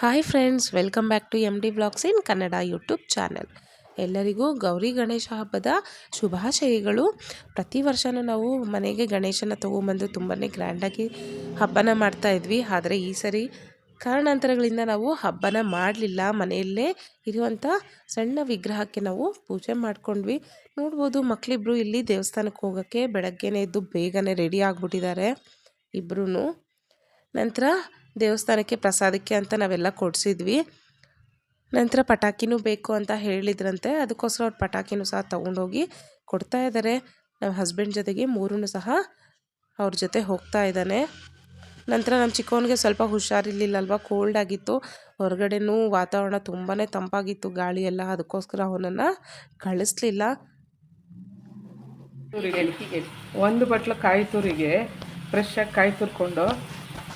Hi friends, welcome back to M D vlogs in Kannada YouTube channel. ಎಲ್ಲರಿಗೂ ಗೌರಿ ಗಣೇಶ ಹಬ್ಬದ ಶುಭಾಶಯಗಳು. ಪ್ರತಿ ವರ್ಷವೂ ನಾವು ಮನೆಗೆ ಗಣೇಶನ ತೊಗೊಂಬಂದು ತುಂಬಾ ಗ್ರ್ಯಾಂಡಾಗಿ ಹಬ್ಬನ ಮಾಡ್ತಾಯಿದ್ವಿ. ಆದರೆ ಈ ಸರಿ ಕಾರಣಾಂತರಗಳಿಂದ ನಾವು ಹಬ್ಬನ ಮಾಡಲಿಲ್ಲ. ಮನೆಯಲ್ಲೇ ಇರುವಂಥ ಸಣ್ಣ ವಿಗ್ರಹಕ್ಕೆ ನಾವು ಪೂಜೆ ಮಾಡ್ಕೊಂಡ್ವಿ. ನೋಡ್ಬೋದು, ಮಕ್ಕಳಿಬ್ರು ಇಲ್ಲಿ ದೇವಸ್ಥಾನಕ್ಕೆ ಹೋಗೋಕ್ಕೆ ಬೆಳಗ್ಗೆನೇ ಎದ್ದು ಬೇಗನೆ ರೆಡಿ ಆಗಿಬಿಟ್ಟಿದ್ದಾರೆ ಇಬ್ಬರೂ. ನಂತರ ದೇವಸ್ಥಾನಕ್ಕೆ ಪ್ರಸಾದಕ್ಕೆ ಅಂತ ನಾವೆಲ್ಲ ಕೊಡಿಸಿದ್ವಿ. ನಂತರ ಪಟಾಕಿನೂ ಬೇಕು ಅಂತ ಹೇಳಿದ್ರಂತೆ, ಅದಕ್ಕೋಸ್ಕರ ಅವ್ರು ಪಟಾಕಿನೂ ಸಹ ತೊಗೊಂಡೋಗಿ ಕೊಡ್ತಾ ಇದ್ದಾರೆ. ನಮ್ಮ ಹಸ್ಬೆಂಡ್ ಜೊತೆಗೆ ಮೂರೂ ಸಹ ಅವ್ರ ಜೊತೆ ಹೋಗ್ತಾ ಇದ್ದಾನೆ. ನಂತರ ನಮ್ಮ ಚಿಕ್ಕವನಿಗೆ ಸ್ವಲ್ಪ ಹುಷಾರಿರ್ಲಿಲ್ಲಲ್ವ, ಕೋಲ್ಡ್ ಆಗಿತ್ತು. ಹೊರಗಡೆನೂ ವಾತಾವರಣ ತುಂಬಾ ತಂಪಾಗಿತ್ತು, ಗಾಳಿ ಎಲ್ಲ. ಅದಕ್ಕೋಸ್ಕರ ಅವನನ್ನು ಕಳಿಸ್ಲಿಲ್ಲ. ಒಂದು ಬಟ್ಲು ಕಾಯಿ ತುರಿಗೆ ಫ್ರೆಶ್ ಆಗಿ ಕಾಯಿ ತುರ್ಕೊಂಡು,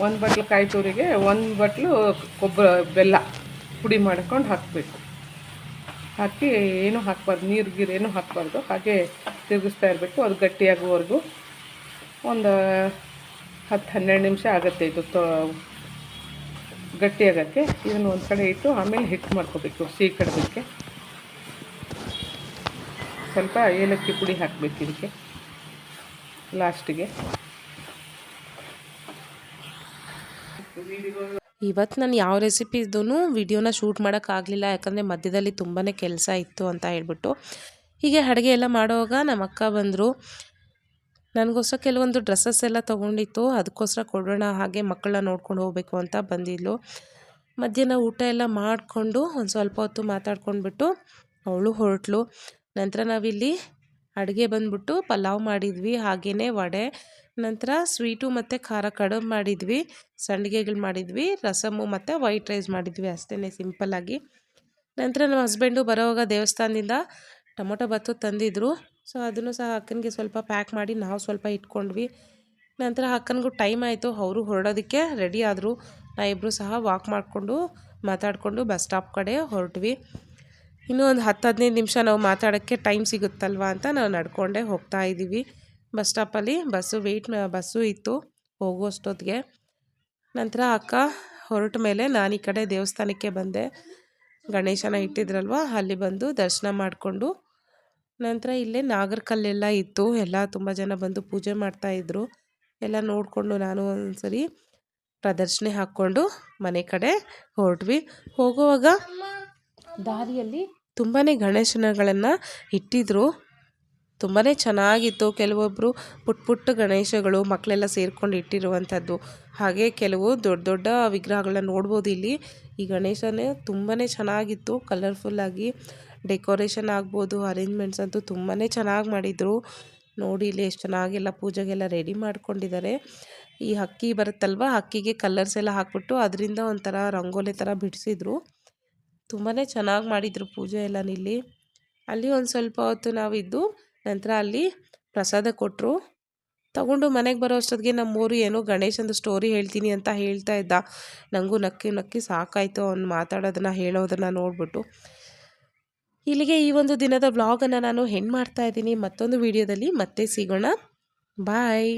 ಒಂದು ಬಟ್ಲು ಕಾಯಿ ತುರಿಗೆ ಒಂದು ಬಟ್ಲು ಬೆಲ್ಲ ಪುಡಿ ಮಾಡ್ಕೊಂಡು ಹಾಕಬೇಕು. ಹಾಕಿ ಏನೂ ಹಾಕಬಾರ್ದು, ನೀರು ಗೀರು ಏನೂ ಹಾಕಬಾರ್ದು. ಹಾಗೆ ತಿರುಗಿಸ್ತಾ ಇರಬೇಕು, ಅದು ಗಟ್ಟಿಯಾಗುವವರೆಗೂ. ಒಂದು 10-12 ನಿಮಿಷ ಆಗುತ್ತೆ ಇದು ಗಟ್ಟಿಯಾಗೋಕ್ಕೆ. ಇದನ್ನು ಒಂದು ಕಡೆ ಇಟ್ಟು ಆಮೇಲೆ ಹಿಟ್ಟು ಮಾಡ್ಕೋಬೇಕು. ಸಿಹಿ ಕಡೋದಕ್ಕೆ ಸ್ವಲ್ಪ ಏಲಕ್ಕಿ ಪುಡಿ ಹಾಕಬೇಕು ಇದಕ್ಕೆ ಲಾಸ್ಟಿಗೆ. ಇವತ್ತು ನಾನು ಯಾವ ರೆಸಿಪಿದೂ ವಿಡಿಯೋನ ಶೂಟ್ ಮಾಡೋಕ್ಕಾಗಲಿಲ್ಲ, ಯಾಕಂದರೆ ಮಧ್ಯದಲ್ಲಿ ತುಂಬಾ ಕೆಲಸ ಇತ್ತು ಅಂತ ಹೇಳ್ಬಿಟ್ಟು. ಹೀಗೆ ಅಡುಗೆ ಎಲ್ಲ ಮಾಡುವಾಗ ನಮ್ಮ ಅಕ್ಕ ಬಂದರು. ನನಗೋಸ್ಕರ ಕೆಲವೊಂದು ಡ್ರೆಸ್ಸಸ್ ಎಲ್ಲ ತೊಗೊಂಡಿತ್ತು, ಅದಕ್ಕೋಸ್ಕರ ಕೊಡೋಣ, ಹಾಗೆ ಮಕ್ಕಳನ್ನ ನೋಡ್ಕೊಂಡು ಹೋಗಬೇಕು ಅಂತ ಬಂದಿದ್ಲು. ಮಧ್ಯಾಹ್ನ ಊಟ ಎಲ್ಲ ಮಾಡಿಕೊಂಡು ಒಂದು ಸ್ವಲ್ಪ ಹೊತ್ತು ಮಾತಾಡ್ಕೊಂಡ್ಬಿಟ್ಟು ಅವಳು ಹೊರಟ್ಲು. ನಂತರ ನಾವಿಲ್ಲಿ ಅಡುಗೆ ಬಂದ್ಬಿಟ್ಟು ಪಲಾವ್ ಮಾಡಿದ್ವಿ, ಹಾಗೆಯೇ ವಡೆ, ನಂತರ ಸ್ವೀಟು ಮತ್ತು ಖಾರ ಕಡುಬು ಮಾಡಿದ್ವಿ, ಸಂಡಿಗೆಗಳು ಮಾಡಿದ್ವಿ, ರಸಮು ಮತ್ತು ವೈಟ್ ರೈಸ್ ಮಾಡಿದ್ವಿ, ಅಷ್ಟೇ ಸಿಂಪಲ್ಲಾಗಿ. ನಂತರ ನಮ್ಮ ಹಸ್ಬೆಂಡು ಬರೋವಾಗ ದೇವಸ್ಥಾನದಿಂದ ಟೊಮೊಟೊ ಬಾತು ತಂದಿದ್ರು. ಸೊ ಅದನ್ನು ಸಹ ಅಕ್ಕನಿಗೆ ಸ್ವಲ್ಪ ಪ್ಯಾಕ್ ಮಾಡಿ ನಾವು ಸ್ವಲ್ಪ ಇಟ್ಕೊಂಡ್ವಿ. ನಂತರ ಅಕ್ಕನಿಗೂ ಟೈಮ್ ಆಯಿತು, ಅವರು ಹೊರಡೋದಕ್ಕೆ ರೆಡಿ ಆದರು. ನಾವಿಬ್ಬರು ಸಹ ವಾಕ್ ಮಾಡಿಕೊಂಡು ಮಾತಾಡಿಕೊಂಡು ಬಸ್ ಸ್ಟಾಪ್ ಕಡೆ ಹೊರಟ್ವಿ. ಇನ್ನೂ ಒಂದು 10-15 ನಿಮಿಷ ನಾವು ಮಾತಾಡೋಕ್ಕೆ ಟೈಮ್ ಸಿಗುತ್ತಲ್ವ ಅಂತ ನಾವು ನಡ್ಕೊಂಡೇ ಹೋಗ್ತಾ ಇದ್ದೀವಿ. ಬಸ್ ಸ್ಟಾಪಲ್ಲಿ ಬಸ್ಸು ಇತ್ತು ಹೋಗುವಷ್ಟೊತ್ತಿಗೆ. ನಂತರ ಅಕ್ಕ ಹೊರಟ ಮೇಲೆ ನಾನು ಈ ಕಡೆ ದೇವಸ್ಥಾನಕ್ಕೆ ಬಂದೆ. ಗಣೇಶನ ಇಟ್ಟಿದ್ರಲ್ವ, ಅಲ್ಲಿ ಬಂದು ದರ್ಶನ ಮಾಡಿಕೊಂಡು, ನಂತರ ಇಲ್ಲೇ ನಾಗರಕಲ್ಲೆಲ್ಲ ಇತ್ತು, ಎಲ್ಲ ತುಂಬ ಜನ ಬಂದು ಪೂಜೆ ಮಾಡ್ತಾಯಿದ್ರು. ಎಲ್ಲ ನೋಡಿಕೊಂಡು ನಾನು ಒಂದ್ಸರಿ ಪ್ರದರ್ಶನೆ ಹಾಕ್ಕೊಂಡು ಮನೆ ಕಡೆ ಹೊರಟ್ವಿ. ಹೋಗುವಾಗ ದಾರಿಯಲ್ಲಿ ತುಂಬಾ ಗಣೇಶನಗಳನ್ನು ಇಟ್ಟಿದ್ರು, ತುಂಬಾ ಚೆನ್ನಾಗಿತ್ತು. ಕೆಲವೊಬ್ಬರು ಪುಟ್ಟ ಗಣೇಶಗಳು ಮಕ್ಕಳೆಲ್ಲ ಸೇರ್ಕೊಂಡು ಇಟ್ಟಿರುವಂಥದ್ದು, ಹಾಗೆ ಕೆಲವು ದೊಡ್ಡ ದೊಡ್ಡ ವಿಗ್ರಹಗಳನ್ನ ನೋಡ್ಬೋದು ಇಲ್ಲಿ. ಈ ಗಣೇಶನೇ ತುಂಬಾ ಚೆನ್ನಾಗಿತ್ತು, ಕಲರ್ಫುಲ್ಲಾಗಿ ಡೆಕೋರೇಷನ್ ಆಗ್ಬೋದು, ಅರೇಂಜ್ಮೆಂಟ್ಸ್ ಅಂತೂ ತುಂಬಾ ಚೆನ್ನಾಗಿ ಮಾಡಿದರು. ನೋಡಿ ಇಲ್ಲಿ ಎಷ್ಟು ಚೆನ್ನಾಗೆಲ್ಲ ಪೂಜೆಗೆಲ್ಲ ರೆಡಿ ಮಾಡ್ಕೊಂಡಿದ್ದಾರೆ. ಈ ಹಕ್ಕಿ ಬರುತ್ತಲ್ವ, ಹಕ್ಕಿಗೆ ಕಲರ್ಸ್ ಎಲ್ಲ ಹಾಕ್ಬಿಟ್ಟು ಅದರಿಂದ ಒಂಥರ ರಂಗೋಲಿ ಥರ ಬಿಡಿಸಿದ್ರು. ತುಂಬಾ ಚೆನ್ನಾಗಿ ಮಾಡಿದರು ಪೂಜೆ ಎಲ್ಲ ಇಲ್ಲಿ. ಅಲ್ಲಿ ಒಂದು ಸ್ವಲ್ಪ ಹೊತ್ತು ನಾವಿದ್ದು ನಂತರ ಅಲ್ಲಿ ಪ್ರಸಾದ ಕೊಟ್ಟರು. ತಗೊಂಡು ಮನೆಗೆ ಬರೋ ಅಷ್ಟೊತ್ತಿಗೆ ನಮ್ಮೂರು ಏನೋ ಗಣೇಶಂದು ಸ್ಟೋರಿ ಹೇಳ್ತೀನಿ ಅಂತ ಹೇಳ್ತಾ ಇದ್ದ. ನನಗೂ ನಕ್ಕಿ ಸಾಕಾಯಿತು ಅವ್ನು ಮಾತಾಡೋದನ್ನು ಹೇಳೋದನ್ನು ನೋಡಿಬಿಟ್ಟು. ಇಲ್ಲಿಗೆ ಈ ಒಂದು ದಿನದ ವ್ಲಾಗನ್ನು ನಾನು ಎಂಡ್ ಮಾಡ್ತಾ ಇದ್ದೀನಿ. ಮತ್ತೊಂದು ವಿಡಿಯೋದಲ್ಲಿ ಮತ್ತೆ ಸಿಗೋಣ. ಬಾಯ್.